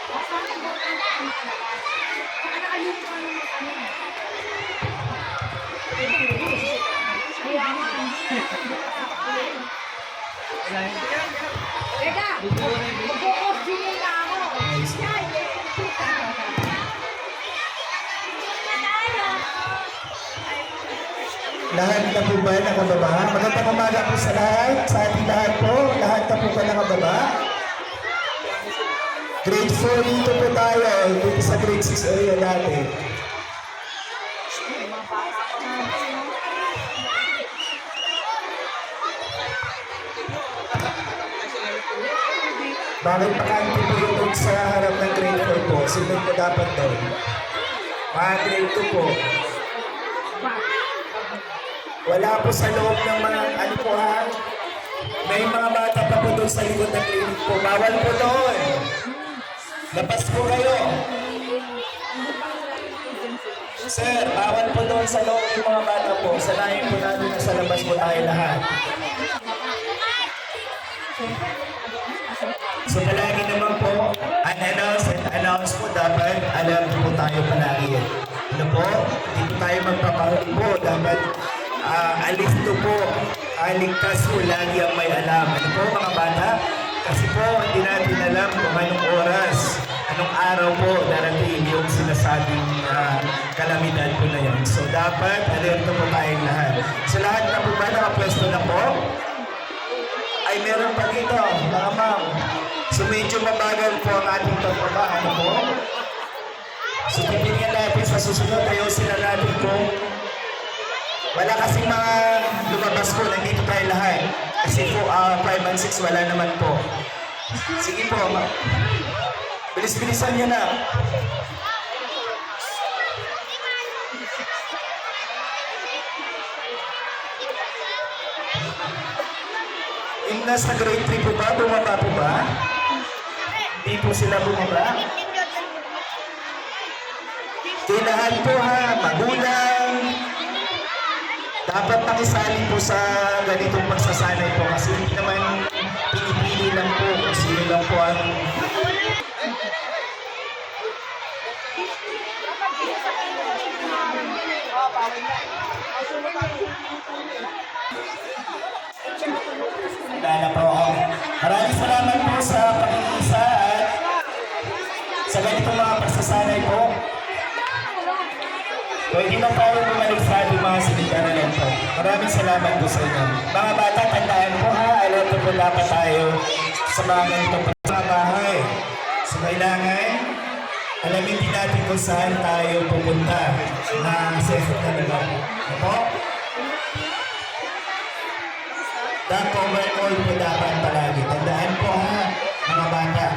Teka, magkukosinin na ako. Lahat na po ba nakababa? Magandang umaga po sa lahat. Sa ating lahat po. Lahat na po ba nakababa? Grade 4 dito po tayo. Dito sa grade 6 area natin. Bakit pakante po yung sa harap ng grade 4 po? Sino po dapat doon? Mga grade 2 po. Wala po sa loob ng mga ano po ha. May mga bata pa po doon sa likod ng clinic po. Bawal po doon. Labas po kayo. Sir, bawal po doon sa loob ng mga bata po. Sanayin po natin na sa labas po tayo lahat. So palagi naman po, unannounced and announced po dapat alam po tayo palagi. Ano po? Hindi tayo magpapahuli po. Dapat alisto po, ligtas po lagi ang may alam. Ano po mga bata? Kasi po hindi natin alam kung anong oras, anong araw po darating yung sinasabing kalamidad po na yun. So dapat alerto po tayong lahat. So lahat na po ba nakapwesto na po? Ay meron pa dito, mga ma'am. So medyo mabagal po ang ating pagbaba. Ano po? So titingnan natin sa susunod, ayusin na natin kung wala kasing mga lumabas po, nandito tayo lahat. Kasi po, 5 and 6, wala naman po. Sige po, bilis-bilisan nyo na. Yung nasa grade 3 po ba, bumaba po ba? Hindi po sila bumaba? Di lahat po ha, magulang. Dapat makisali po sa ganitong pagsasanay po kasi hindi naman pinipili lang po kung sino lang po ang Dala po ako. Maraming salamat po sa pag-iisa at sa ganitong mga pagsasanay po. Pwede na tayo bumalik sa ating mga sinigaralan po. Maraming salamat po sa inyo. Mga bata, tandaan po ha, alam po dapat tayo sa mga ganitong pagbabahay. So kailangan, alamin din natin kung saan tayo pupunta na safe na naman. Ano po? That overall po dapat palagi. Tandaan po ha, mga bata.